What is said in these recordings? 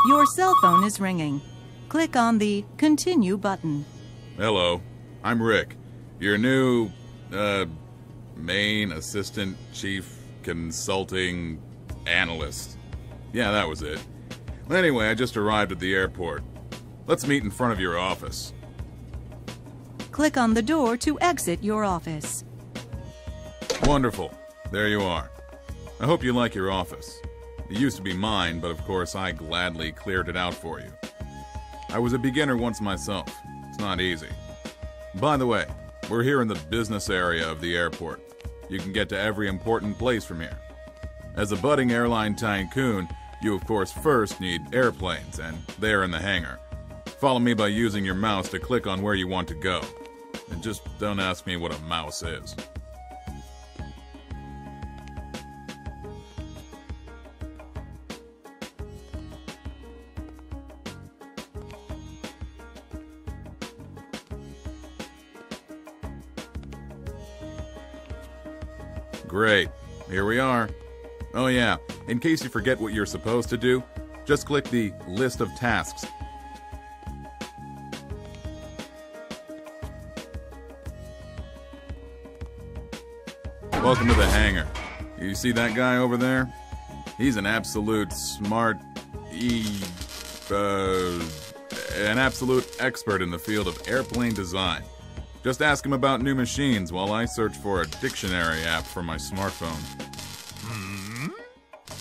Your cell phone is ringing. Click on the Continue button. Hello, I'm Rick, your new, main assistant chief consulting analyst. Yeah, that was it. Anyway, I just arrived at the airport. Let's meet in front of your office. Click on the door to exit your office. Wonderful. There you are. I hope you like your office. It used to be mine, but of course I gladly cleared it out for you. I was a beginner once myself. It's not easy. By the way, we're here in the business area of the airport. You can get to every important place from here. As a budding airline tycoon, you of course first need airplanes, and they're in the hangar. Follow me by using your mouse to click on where you want to go. And just don't ask me what a mouse is. Great. Here we are. Oh yeah, in case you forget what you're supposed to do, just click the list of tasks. Welcome to the hangar. You see that guy over there? He's an absolute smart, an absolute expert in the field of airplane design. Just ask him about new machines while I search for a dictionary app for my smartphone.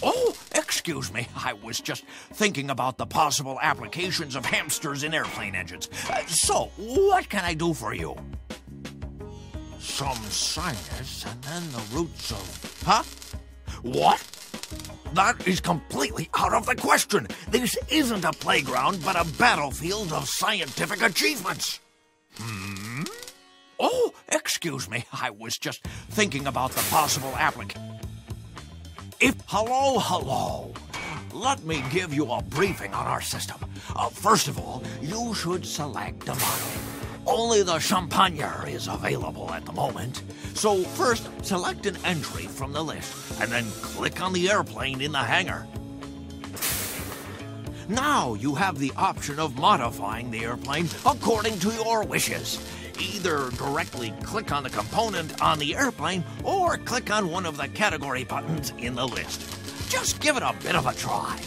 Oh, excuse me. I was just thinking about the possible applications of hamsters in airplane engines. So, what can I do for you? Some sinus and then the roots of... Huh? What? That is completely out of the question. This isn't a playground, but a battlefield of scientific achievements. Oh, excuse me. I was just thinking about the possible Hello. Let me give you a briefing on our system. First of all, you should select a model. Only the Champagner is available at the moment. So first, select an entry from the list, and then click on the airplane in the hangar. Now you have the option of modifying the airplane according to your wishes. Either directly click on the component on the airplane or click on one of the category buttons in the list. Just give it a bit of a try.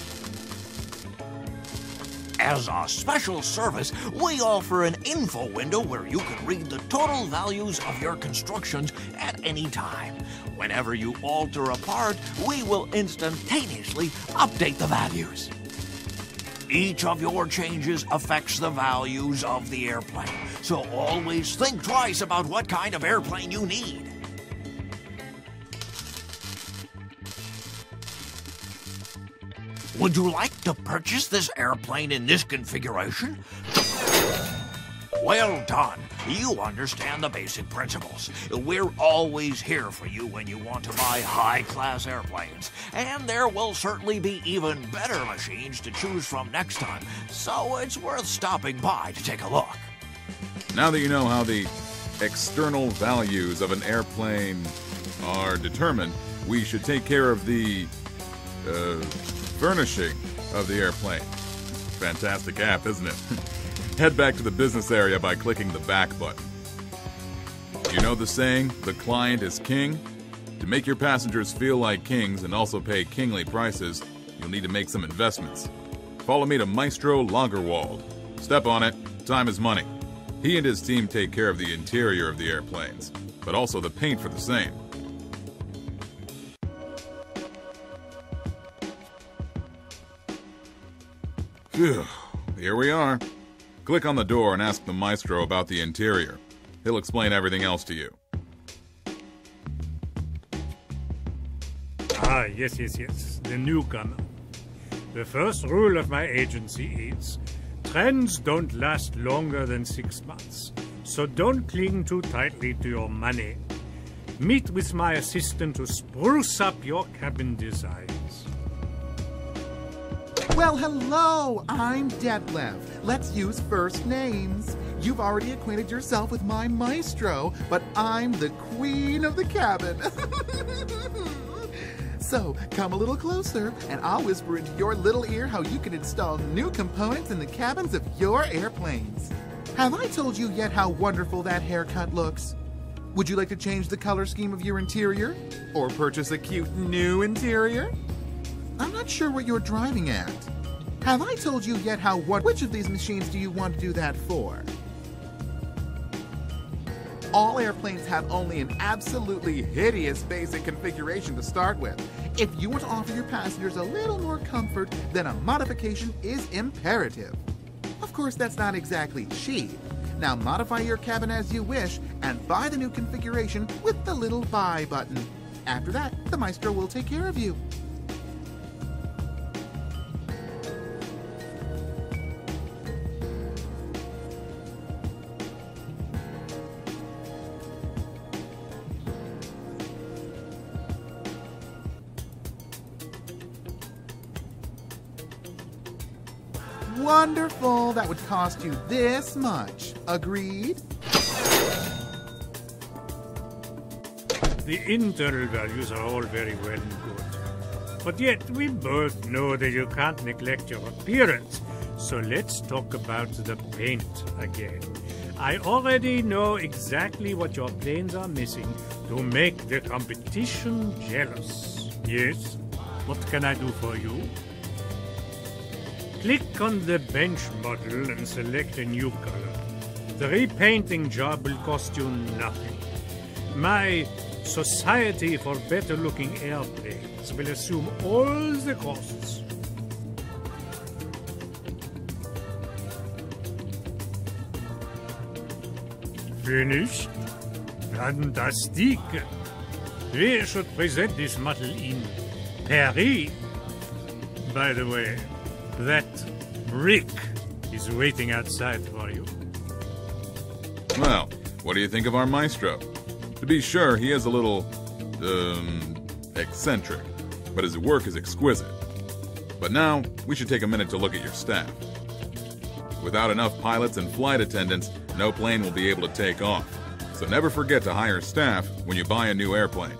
As a special service, we offer an info window where you can read the total values of your constructions at any time. Whenever you alter a part, we will instantaneously update the values. Each of your changes affects the values of the airplane, so always think twice about what kind of airplane you need. Would you like to purchase this airplane in this configuration? Well done. You understand the basic principles. We're always here for you when you want to buy high-class airplanes. And there will certainly be even better machines to choose from next time, so it's worth stopping by to take a look. Now that you know how the external values of an airplane are determined, we should take care of the, furnishing of the airplane. Fantastic app, isn't it? Head back to the business area by clicking the back button. You know the saying, the client is king? To make your passengers feel like kings and also pay kingly prices, you'll need to make some investments. Follow me to Maestro Lagerwald. Step on it, time is money. He and his team take care of the interior of the airplanes, but also the paint for the same. Phew, here we are. Click on the door and ask the maestro about the interior. He'll explain everything else to you. Yes. The newcomer. The first rule of my agency is, trends don't last longer than 6 months, so don't cling too tightly to your money. Meet with my assistant to spruce up your cabin designs. Well, hello, I'm Detlef. Let's use first names. You've already acquainted yourself with my maestro, but I'm the queen of the cabin. So, come a little closer, and I'll whisper into your little ear how you can install new components in the cabins of your airplanes. Have I told you yet how wonderful that haircut looks? Would you like to change the color scheme of your interior? Or purchase a cute new interior? I'm not sure what you're driving at. Have I told you yet which of these machines do you want to do that for? All airplanes have only an absolutely hideous basic configuration to start with. If you want to offer your passengers a little more comfort, then a modification is imperative. Of course, that's not exactly cheap. Now modify your cabin as you wish and buy the new configuration with the little buy button. After that, the maestro will take care of you. Wonderful! That would cost you this much. Agreed? The internal values are all very well and good. But yet we both know that you can't neglect your appearance. So let's talk about the paint again. I already know exactly what your planes are missing to make the competition jealous. Yes? What can I do for you? Click on the bench model and select a new color. The repainting job will cost you nothing. My Society for Better Looking Airplanes will assume all the costs. Finished? Fantastique! We should present this model in Paris. By the way, that brick is waiting outside for you. Well, what do you think of our maestro? To be sure, he is a little, eccentric, but his work is exquisite. But now, we should take a minute to look at your staff. Without enough pilots and flight attendants, no plane will be able to take off. So never forget to hire staff when you buy a new airplane.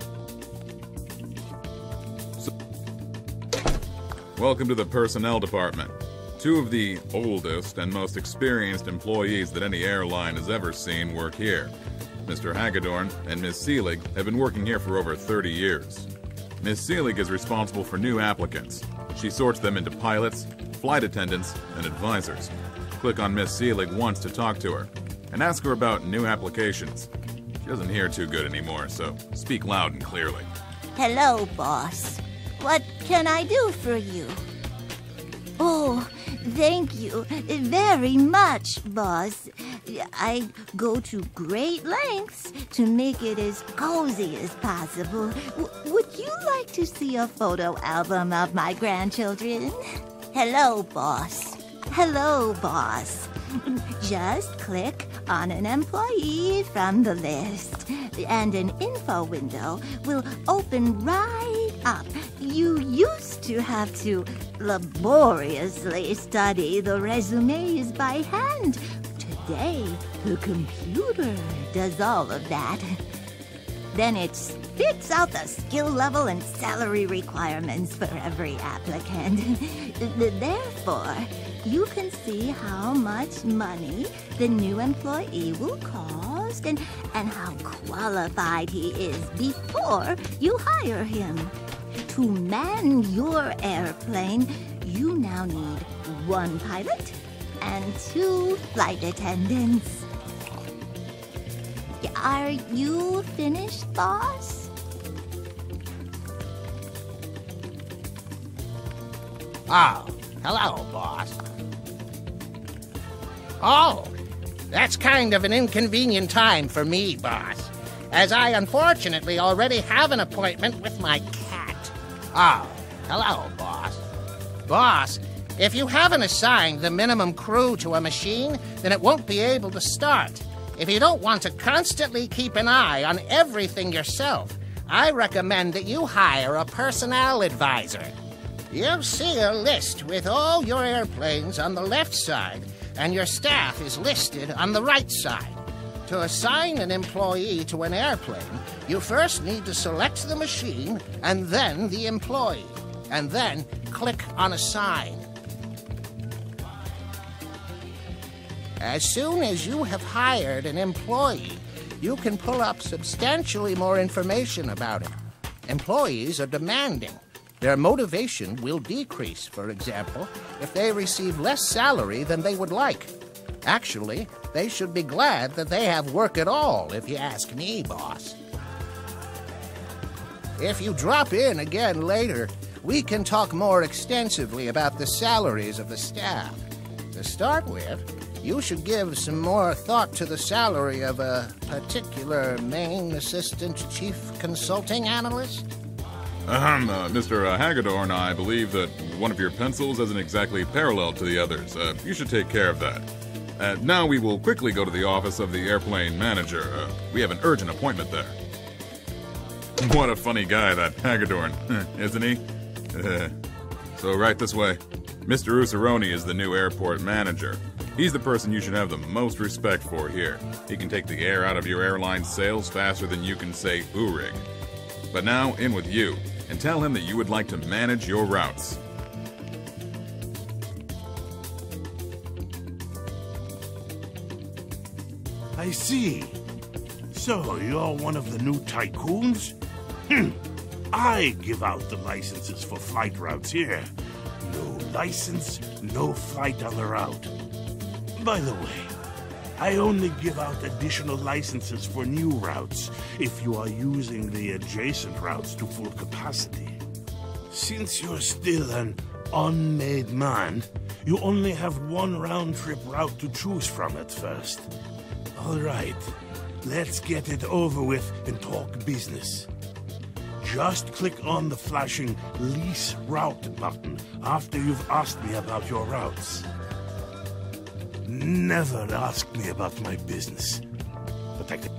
Welcome to the personnel department. Two of the oldest and most experienced employees that any airline has ever seen work here. Mr. Hagedorn and Ms. Seelig have been working here for over 30 years. Ms. Seelig is responsible for new applicants. She sorts them into pilots, flight attendants, and advisors. Click on Ms. Seelig once to talk to her, and ask her about new applications. She doesn't hear too good anymore, so speak loud and clearly. Hello, boss. What can I do for you? Oh, thank you very much, boss. I go to great lengths to make it as cozy as possible. Would you like to see a photo album of my grandchildren? Hello, boss. Hello, boss. Just click on an employee from the list, and an info window will open right up. You used to have to laboriously study the resumes by hand. Today, the computer does all of that. Then it spits out the skill level and salary requirements for every applicant. Therefore, you can see how much money the new employee will cost and how qualified he is before you hire him. To man your airplane, you now need 1 pilot and 2 flight attendants. Are you finished, boss? Oh, hello, boss. Oh, that's kind of an inconvenient time for me, boss, as I unfortunately already have an appointment with my cat. Oh, hello, boss. Boss, if you haven't assigned the minimum crew to a machine, then it won't be able to start. If you don't want to constantly keep an eye on everything yourself, I recommend that you hire a personnel advisor. You'll see a list with all your airplanes on the left side, and your staff is listed on the right side. To assign an employee to an airplane, you first need to select the machine and then the employee, and then click on Assign. As soon as you have hired an employee, you can pull up substantially more information about him. Employees are demanding. Their motivation will decrease, for example, if they receive less salary than they would like. Actually, they should be glad that they have work at all, if you ask me, boss. If you drop in again later, we can talk more extensively about the salaries of the staff. To start with, you should give some more thought to the salary of a particular main assistant chief consulting analyst. Mr. Hagedorn, I believe that one of your pencils isn't exactly parallel to the others. You should take care of that. Now we will quickly go to the office of the airplane manager. We have an urgent appointment there. What a funny guy, that Hagedorn, isn't he? So right this way. Mr. Usaroni is the new airport manager. He's the person you should have the most respect for here. He can take the air out of your airline sales faster than you can say "oorig." But now, in with you, and tell him that you would like to manage your routes. I see. So, you're one of the new tycoons? I give out the licenses for flight routes here. No license, no flight on the route. By the way, I only give out additional licenses for new routes if you are using the adjacent routes to full capacity. Since you're still an unmade man, you only have one round-trip route to choose from at first. All right, let's get it over with and talk business. Just click on the flashing Lease Route button after you've asked me about your routes. Never ask me about my business, but I can...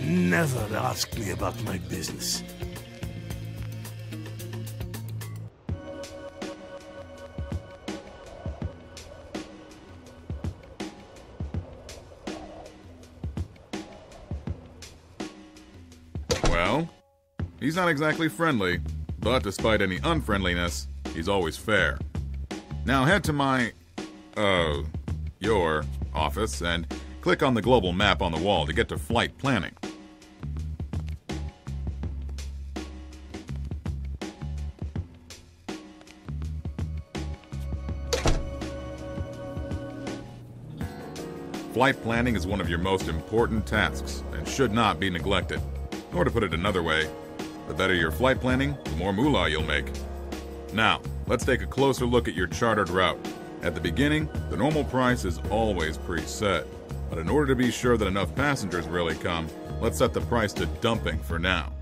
Never ask me about my business. Well, he's not exactly friendly, but despite any unfriendliness, he's always fair. Now head to your office and click on the global map on the wall to get to flight planning. Flight planning is one of your most important tasks and should not be neglected. Or to put it another way, the better your flight planning, the more moolah you'll make. Now, let's take a closer look at your chartered route. At the beginning, the normal price is always preset. But in order to be sure that enough passengers really come, let's set the price to dumping for now.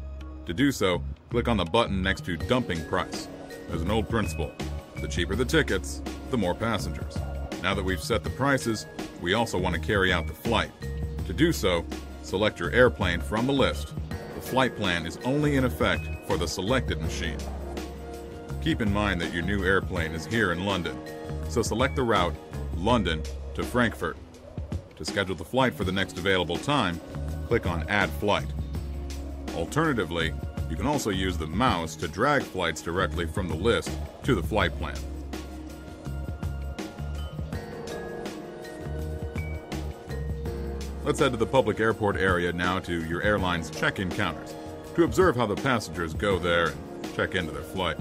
To do so, click on the button next to dumping price. There's an old principle. The cheaper the tickets, the more passengers. Now that we've set the prices, we also want to carry out the flight. To do so, select your airplane from the list. The flight plan is only in effect for the selected machine. Keep in mind that your new airplane is here in London, so select the route London to Frankfurt. To schedule the flight for the next available time, click on Add Flight. Alternatively, you can also use the mouse to drag flights directly from the list to the flight plan. Let's head to the public airport area now to your airline's check-in counters to observe how the passengers go there and check into their flight.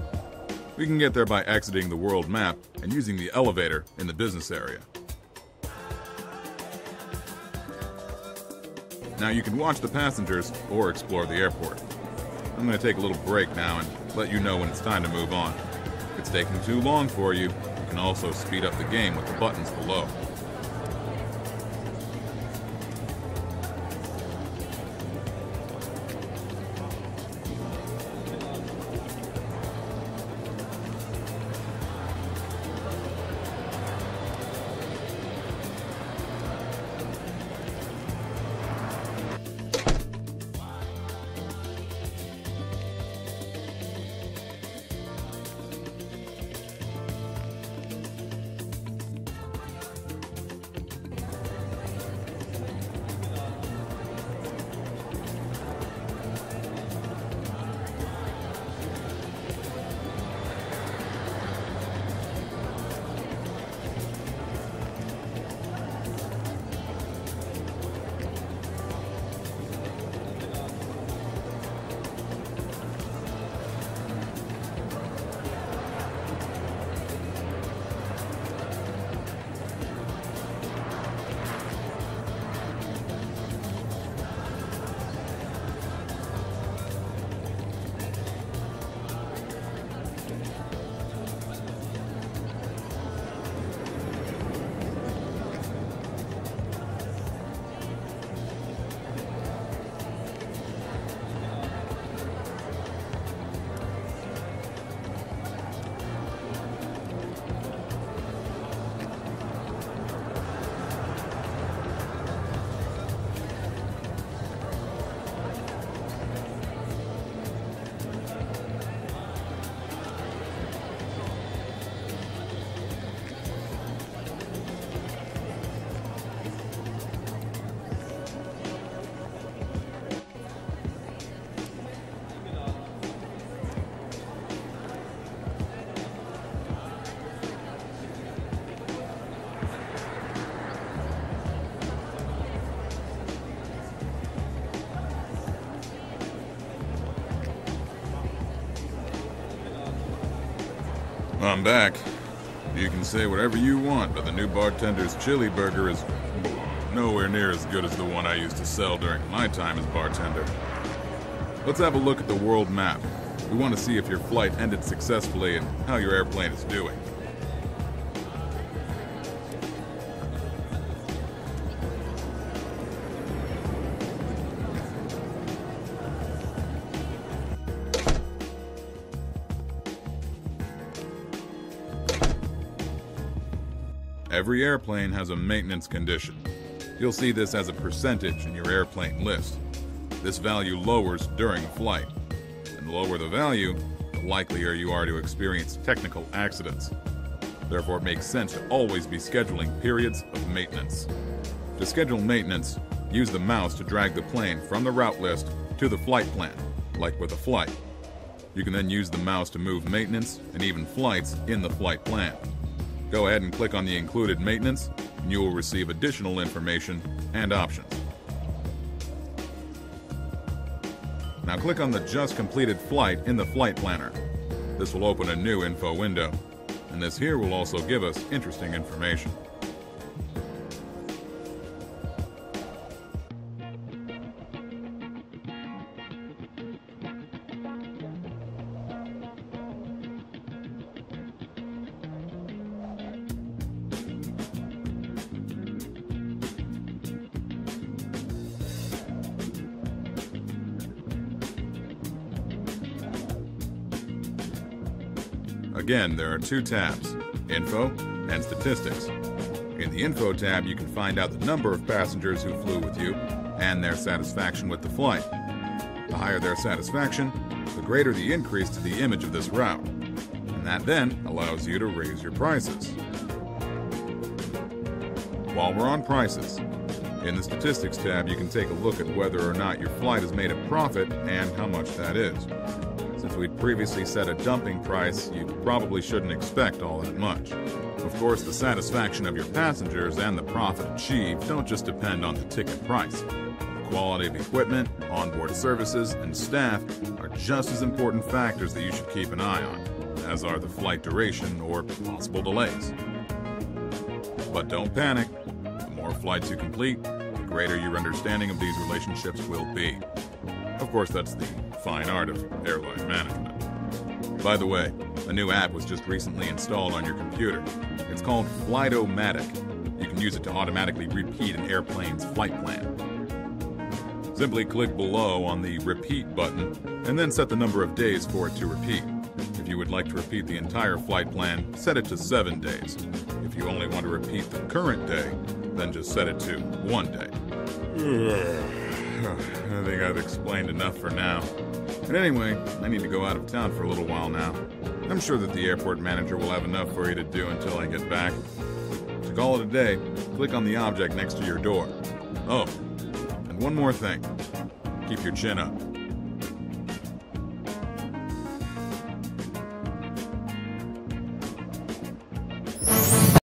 We can get there by exiting the world map and using the elevator in the business area. Now you can watch the passengers or explore the airport. I'm going to take a little break now and let you know when it's time to move on. If it's taking too long for you, you can also speed up the game with the buttons below. I'm back. You can say whatever you want, but the new bartender's chili burger is nowhere near as good as the one I used to sell during my time as bartender. Let's have a look at the world map. We want to see if your flight ended successfully and how your airplane is doing. Every airplane has a maintenance condition. You'll see this as a percentage in your airplane list. This value lowers during a flight. And the lower the value, the likelier you are to experience technical accidents. Therefore, it makes sense to always be scheduling periods of maintenance. To schedule maintenance, use the mouse to drag the plane from the route list to the flight plan, like with a flight. You can then use the mouse to move maintenance and even flights in the flight plan. Go ahead and click on the included maintenance, and you will receive additional information and options. Now click on the just completed flight in the flight planner. This will open a new info window, and this here will also give us interesting information. Again, there are two tabs, Info and Statistics. In the Info tab, you can find out the number of passengers who flew with you and their satisfaction with the flight. The higher their satisfaction, the greater the increase to the image of this route. And that then allows you to raise your prices. While we're on prices, in the Statistics tab, you can take a look at whether or not your flight has made a profit and how much that is. Since we'd previously set a dumping price, you probably shouldn't expect all that much. Of course, the satisfaction of your passengers and the profit achieved don't just depend on the ticket price. The quality of equipment, onboard services, and staff are just as important factors that you should keep an eye on, as are the flight duration or possible delays. But don't panic. The more flights you complete, the greater your understanding of these relationships will be. Of course, that's the fine art of airline management. By the way, a new app was just recently installed on your computer. It's called Flight-O-Matic. You can use it to automatically repeat an airplane's flight plan. Simply click below on the Repeat button, and then set the number of days for it to repeat. If you would like to repeat the entire flight plan, set it to 7 days. If you only want to repeat the current day, then just set it to 1 day. I think I've explained enough for now. But anyway, I need to go out of town for a little while now. I'm sure that the airport manager will have enough for you to do until I get back. To call it a day, click on the object next to your door. Oh, and one more thing. Keep your chin up.